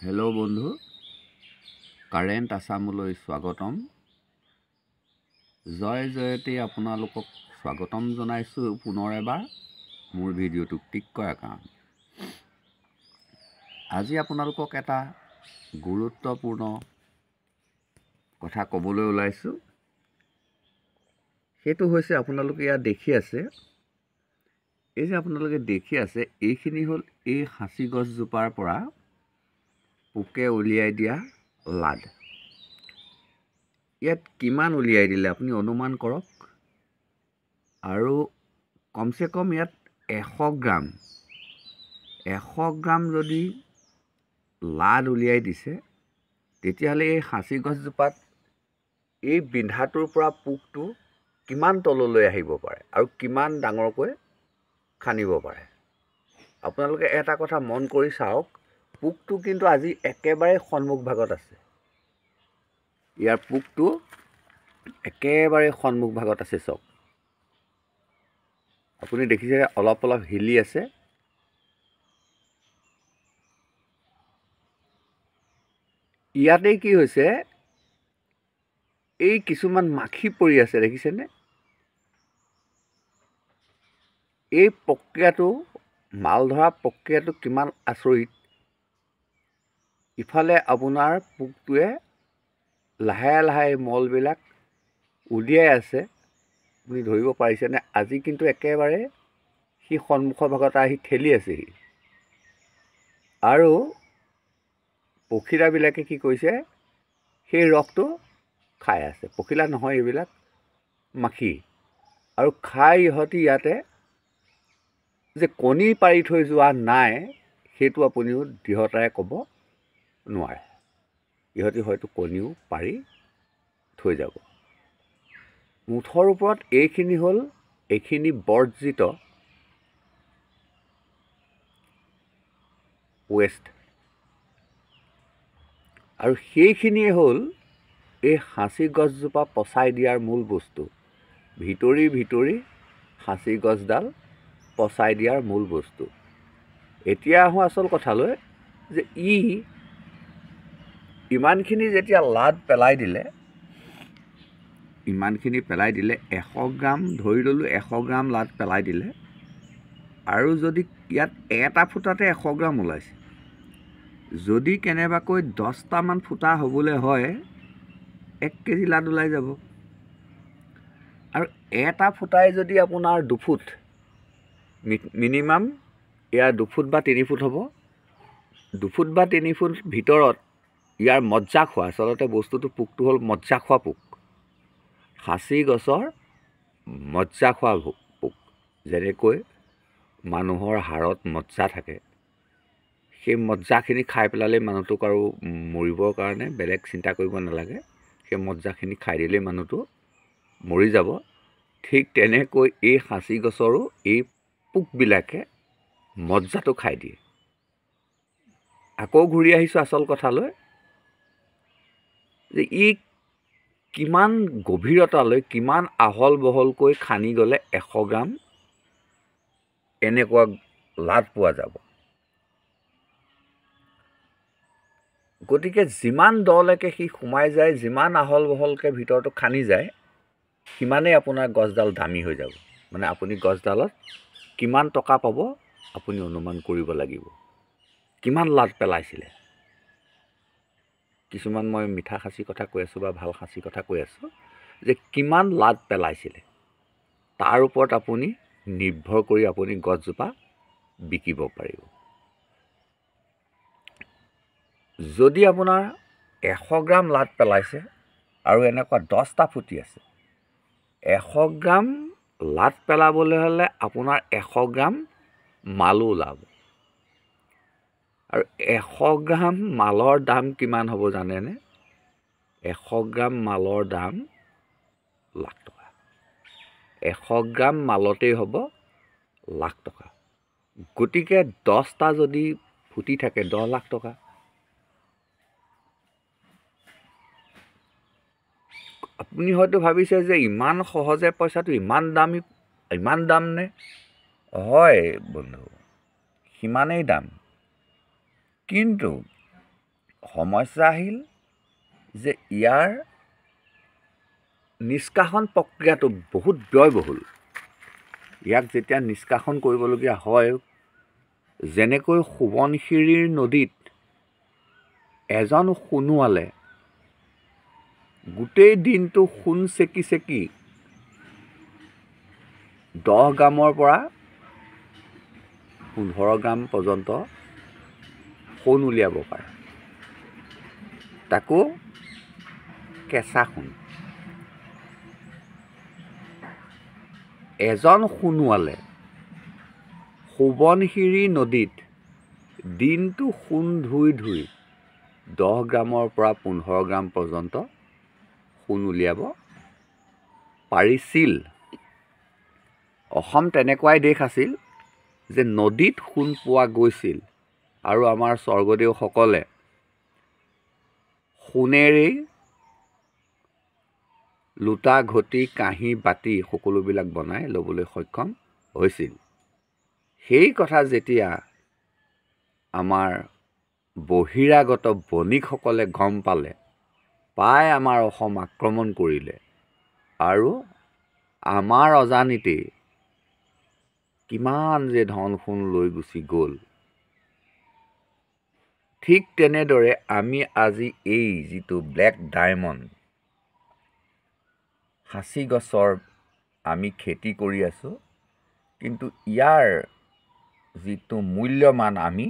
Hello' বন্ধু, current আছামলৈ স্বাগতম। জয় জয়তে আপোনালোকক স্বাগতম জনাইছোঁ পুনৰ এবাৰ মোৰ ভিডিঅ'টো ক্লিক কৰাৰ কাৰণে। আজি আপোনালোকক এটা গুৰুত্বপূৰ্ণ কথা ক'বলৈ ওলাইছোঁ। সেইটো হৈছে আপোনালোকে ইয়াত দেখি আছে, এই যে আপোনালোকে দেখি আছে, এইখিনি হ'ল এই সাঁচি গছজোপাৰ পৰা পোকে উলিয়াই দিয়া লাড। ইয়াত কিমান উলিয়াই দিলে আপুনি অনুমান কৰক। আৰু কমচে কম ইয়াত 100 গ্ৰাম যদি লাড উলিয়াই দিছে, তেতিয়াহ'লে এই সাঁচি গছজোপাত এই বিন্ধাটোৰ পৰা পোকটো কিমান তললৈ আহিব পাৰে আৰু কিমান ডাঙৰকৈ খানিব পাৰে। আপোনালোকে এটা কথা মন কৰি চাওক, পোকটো কিন্তু আজি একেবাৰে সন্মুখ ভাগত আছে। ইয়াৰ পোকটো একেবাৰে সন্মুখ ভাগত আছে। চাওক, আপুনি দেখিছে অলপ অলপ হিলি আছে। ইয়াতেই কি হৈছে, এই কিছুমান মাখি পৰি আছে, দেখিছেনে? এই প্ৰক্ৰিয়াটো, মাল ধৰা প্ৰক্ৰিয়াটো কিমান আচৰিত। ইফালে আপোনাৰ পোকটোৱে লাহে লাহে মলবিলাক উলিয়াই আছে, আপুনি ধৰিব পাৰিছেনে? আজি কিন্তু একেবাৰে সি সন্মুখৰ ভাগত আহি ঠেলি আছেহি। আৰু পখিলাবিলাকে কি কৰিছে, সেই ৰসটো খাই আছে। পখিলা নহয়, এইবিলাক মাখি। আৰু খাই ইহঁতি ইয়াতে যে কণী পাৰি থৈ যোৱা নাই, সেইটো আপুনিও দৃঢ়তাৰে ক'ব নোৱাৰে। ইহঁতি হয়তো কণীও পাৰি থৈ যাব। মুঠৰ ওপৰত এইখিনি বৰ্জিত ৱেষ্ট। আৰু সেইখিনিয়ে হ'ল এই সাঁচি গছজোপা পচাই দিয়াৰ মূল বস্তু। ভিতৰি সাঁচি গছডাল পচাই দিয়াৰ মূল বস্তু। এতিয়া আহোঁ আচল কথালৈ, যে ইমানখিনি যেতিয়া লাড পেলাই দিলে, 100 গ্ৰাম ধৰি ল'লোঁ, 100 গ্ৰাম লাড পেলাই দিলে। আৰু যদি ইয়াত এটা ফুটাতে 100 গ্ৰাম ওলাইছে, যদি কেনেবাকৈ 10টামান ফুটা হ'বলৈ হয়, 1 কেজি লাড ওলাই যাব। আৰু এটা ফুটাই যদি আপোনাৰ 2 ফুট, মিনিমাম ইয়াৰ 2 ফুট বা 3 ফুট হ'ব। 2 ফুট বা 3 ফুট ভিতৰত ইয়াৰ মজ্জা খোৱা, আচলতে বস্তুটো, পোকটো হ'ল মজ্জা খোৱা পোক। সাঁচি গছৰ মজ্জা খোৱা পোক। যেনেকৈ মানুহৰ হাড়ত মজ্জা থাকে, সেই মজ্জাখিনি খাই পেলালেই মানুহটোক আৰু মৰিবৰ কাৰণে বেলেগ চিন্তা কৰিব নালাগে। সেই মজ্জাখিনি খাই দিলেই মানুহটো মৰি যাব। ঠিক তেনেকৈ এই সাঁচি গছৰো এই পোকবিলাকে মজ্জাটো খাই দিয়ে। আকৌ ঘূৰি আহিছোঁ আচল কথালৈ, যে কিমান গভীৰতালৈ, কিমান আহল বহলকৈ খান্দি গ'লে 100 গ্ৰাম এনেকুৱা লাড পোৱা যাব। গতিকে যিমান দলৈকে সি সোমাই যায়, যিমান আহল বহলকৈ ভিতৰটো খান্দি যায়, সিমানেই আপোনাৰ গছডাল দামী হৈ যাব। মানে আপুনি গছডালত কিমান টকা পাব আপুনি অনুমান কৰিব লাগিব। কিমান লাড পেলাইছিলে। কিছুমান মই মিঠা সাঁচি কথা কৈ আছোঁ বা ভাল সাঁচি কথা কৈ আছোঁ, যে কিমান লাড পেলাইছিলে, তাৰ ওপৰত আপুনি নিৰ্ভৰ কৰি আপুনি গছজোপা বিকিব পাৰিব। যদি আপোনাৰ 100 গ্ৰাম লাড পেলাইছে আৰু এনেকুৱা 10টা ফুটি আছে, 100 গ্ৰাম লাড পেলাবলৈ হ'লে আপোনাৰ 100 গ্ৰাম মালো ওলাব। আৰু 100 গ্ৰাম মালৰ দাম কিমান হ'ব জানেনে? 100 গ্ৰাম মালৰ দাম লাখ টকা। 100 গ্ৰাম মালতেই হ'ব লাখ টকা। গতিকে 10টা যদি ফুটি থাকে, 10 লাখ টকা। আপুনি হয়তো ভাবিছে যে ইমান সহজে পইচাটো ইমান দাম নে? হয় বন্ধু, সিমানেই দাম। কিন্তু সমস্যা আহিল যে ইয়াৰ নিষ্কাশন প্ৰক্ৰিয়াটো বহুত ব্যয়বহুল। ইয়াক যেতিয়া নিষ্কাশন কৰিবলগীয়া হয়, যেনেকৈ সোৱণশিৰিৰ নদীত এজন সোণোৱালে গোটেই দিনটো সোণ চেকি চেকি 10 গ্ৰামৰ পৰা 15 গ্ৰাম পৰ্যন্ত সোণ উলিয়াব পাৰে, তাকো কেঁচা সোণ। এজন সোণোৱালে সোৱণশিৰি নদীত দিনটো সোণ ধুই 10 গ্ৰামৰ পৰা 15 গ্ৰাম পৰ্যন্ত সোণ উলিয়াব পাৰিছিল। অসম তেনেকুৱাই দেশ আছিল যে নদীত সোণ পোৱা গৈছিল, আৰু আমাৰ স্বৰ্গদেউসকলে সোণেৰেই লোটা ঘটি কাঁহী বাতি সকলোবিলাক বনাই ল'বলৈ সক্ষম হৈছিল। সেই কথা যেতিয়া আমাৰ বহিৰাগত বণিকসকলে গম পালে, পাই আমাৰ অসম আক্ৰমণ কৰিলে, আৰু আমাৰ অজানিতেই কিমান যে ধন সোণ লৈ গুচি গ'ল। ঠিক তেনেদৰে আমি আজি এই যিটো ব্লেক ডায়মণ্ড সাঁচি গছৰ আমি খেতি কৰি আছোঁ, কিন্তু ইয়াৰ যিটো মূল্যমান আমি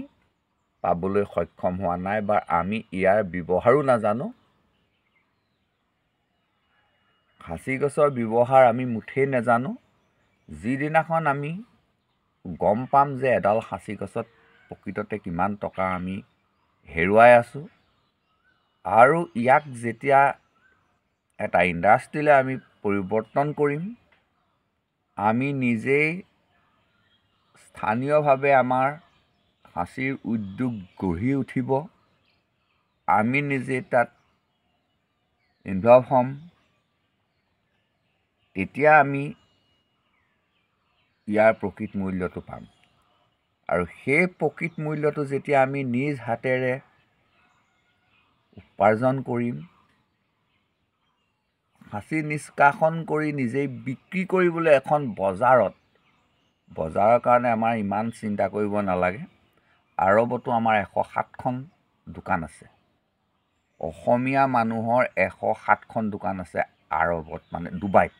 পাবলৈ সক্ষম হোৱা নাই, বা আমি ইয়াৰ ব্যৱহাৰো নাজানো। সাঁচি গছৰ ব্যৱহাৰ আমি মুঠেই নাজানো। যিদিনাখন আমি গম পাম যে এডাল সাঁচি গছত প্ৰকৃততে কিমান টকা আমি হেৰুৱাই আছোঁ, আৰু ইয়াক যেতিয়া এটা ইণ্ডাষ্ট্ৰীলৈ আমি পৰিৱৰ্তন কৰিম, আমি নিজেই স্থানীয়ভাৱে আমাৰ সাঁচিৰ উদ্যোগ গঢ়ি উঠিব, আমি নিজে তাত ইনভলভ হ'ম, তেতিয়া আমি ইয়াৰ প্ৰকৃত মূল্যটো পাম। আৰু সেই প্ৰকৃত মূল্যটো যেতিয়া আমি নিজ হাতেৰে উপাৰ্জন কৰিম, সাঁচি নিষ্কাশন কৰি নিজেই বিক্ৰী কৰিবলৈ এখন বজাৰৰ কাৰণে আমাৰ ইমান চিন্তা কৰিব নালাগে। আৰৱতো আমাৰ 107খন দোকান আছে। অসমীয়া মানুহৰ 107খন দোকান আছে আৰৱত, মানে ডুবাইত।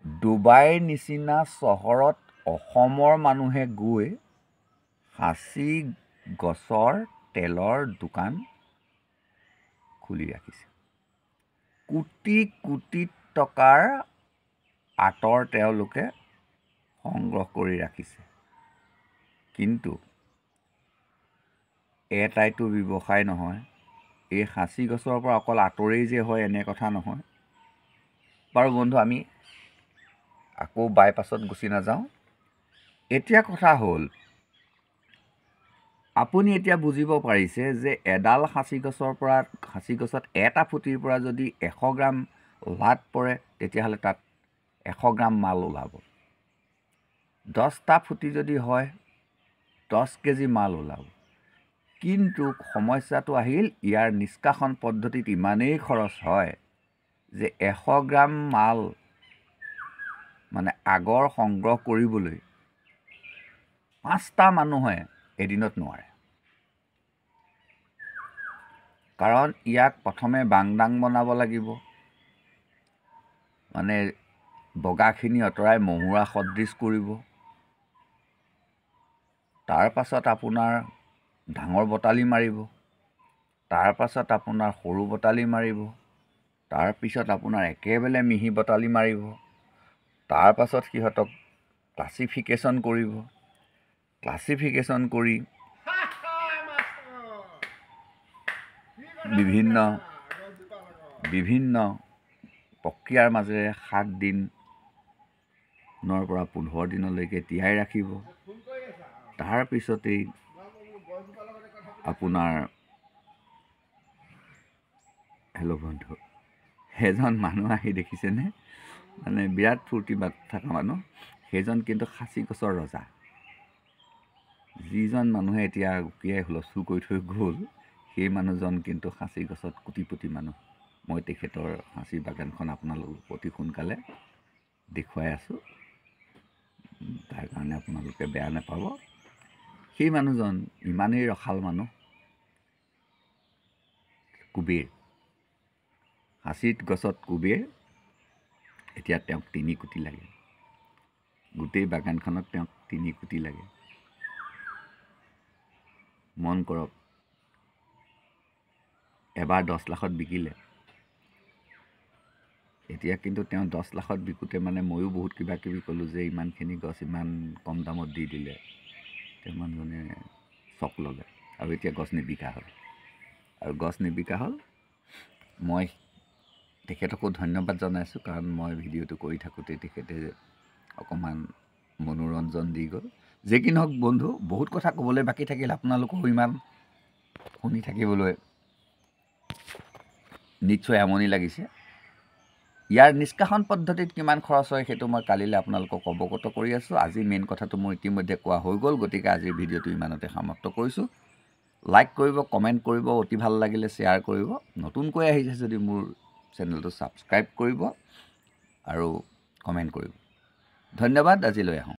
ডুবাইৰ নিচিনা চহৰত অসমৰ মানুহে গৈ সাঁচি গছৰ তেলৰ দোকান খুলি ৰাখিছে। কোটি কোটি টকাৰ আঁতৰ তেওঁলোকে সংগ্ৰহ কৰি ৰাখিছে। কিন্তু এটাইতো ব্যৱসায় নহয়। এই সাঁচি গছৰ পৰা অকল আঁতৰেই যে হয় এনে কথা নহয়। বাৰু বন্ধু, আমি আকৌ বাইপাছত গুচি নাযাওঁ। এতিয়া কথা হ'ল, আপুনি এতিয়া বুজিব পাৰিছে যে এডাল সাঁচি গছত এটা ফুটিৰ পৰা যদি 100 গ্ৰাম লাট পৰে, তেতিয়াহ'লে তাত 100 গ্ৰাম মাল ওলাব। 10টা ফুটি যদি হয় 10 কেজি মাল ওলাব। কিন্তু সমস্যাটো আহিল, ইয়াৰ নিষ্কাশন পদ্ধতিত ইমানেই খৰচ হয় যে 100 গ্ৰাম মাল মানে আগৰ সংগ্ৰহ কৰিবলৈ 5টা মানুহে এদিনত নোৱাৰে। কাৰণ ইয়াক প্ৰথমে বাংডাং বনাব লাগিব, মানে বগাখিনি আঁতৰাই মহুৰা সদৃশ কৰিব। তাৰ পাছত আপোনাৰ ডাঙৰ বটালি মাৰিব, তাৰ পাছত আপোনাৰ সৰু বটালি মাৰিব, তাৰ পিছত আপোনাৰ একেবাৰে মিহি বটালি মাৰিব, তাৰ পাছত সিহঁতক ক্লাছিফিকেশ্যন কৰিব। ক্লাছিফিকেশ্যন কৰি বিভিন্ন প্ৰক্ৰিয়াৰ মাজেৰে 7 দিনৰ পৰা 15 দিনলৈকে তিয়াই ৰাখিব। তাৰপিছতেই আপোনাৰ হেল্ল' বন্ধু, এজন মানুহ আহি দেখিছেনে, মানে বিৰাট ফূৰ্তি থকা মানুহ, সেইজন কিন্তু সাঁচি গছৰ ৰজা। যিজন মানুহে এতিয়া উকিয়াই হুলস্থুল কৰি থৈ গ'ল সেই মানুহজন কিন্তু সাঁচি গছত কোটিপতি মানুহ। মই তেখেতৰ সাঁচি বাগানখন আপোনালোকক অতি সোনকালে দেখুৱাই আছোঁ, তাৰ কাৰণে আপোনালোকে বেয়া নাপাব। সেই মানুহজন ইমানেই ৰসাল মানুহ, কুবেৰ, সাঁচিত গছত কুবেৰ। এতিয়া তেওঁক 3 কোটি লাগে, গোটেই বাগানখনত তেওঁক 3 কোটি লাগে। মন কৰক, এবাৰ 10 লাখত বিকিলে, এতিয়া কিন্তু তেওঁ 10 লাখত বিকোতে মানে ময়ো বহুত কিবা কিবি ক'লোঁ যে ইমানখিনি গছ ইমান কম দামত দি দিলে, তেওঁ মানুহজনে চক ল'লে আৰু এতিয়া গছ নিবিকা হ'ল। আৰু গছ নিবিকা হ'ল, মই তেখেতকো ধন্যবাদ জনাইছোঁ, কাৰণ মই ভিডিঅ'টো কৰি থাকোঁতে তেখেতে অকণমান মনোৰঞ্জন দি গ'ল। যে কি নহওক বন্ধু, বহুত কথা ক'বলৈ বাকী থাকিল, আপোনালোকেও ইমান শুনি থাকিবলৈ নিশ্চয় আমনি লাগিছে। ইয়াৰ নিষ্কাশন পদ্ধতিত কিমান খৰচ হয় সেইটো মই কালিলৈ আপোনালোকক অৱগত কৰি আছোঁ। আজি মেইন কথাটো মোৰ ইতিমধ্যে কোৱা হৈ গ'ল, গতিকে আজিৰ ভিডিঅ'টো ইমানতে সমাপ্ত কৰিছোঁ। লাইক কৰিব, কমেণ্ট কৰিব, অতি ভাল লাগিলে শ্বেয়াৰ কৰিব, নতুনকৈ আহিছে যদি মোৰ চেনেলটো ছাবস্ক্ৰাইব কৰিব আৰু কমেণ্ট কৰিব। ধন্যবাদ। আজিলৈ আহোঁ।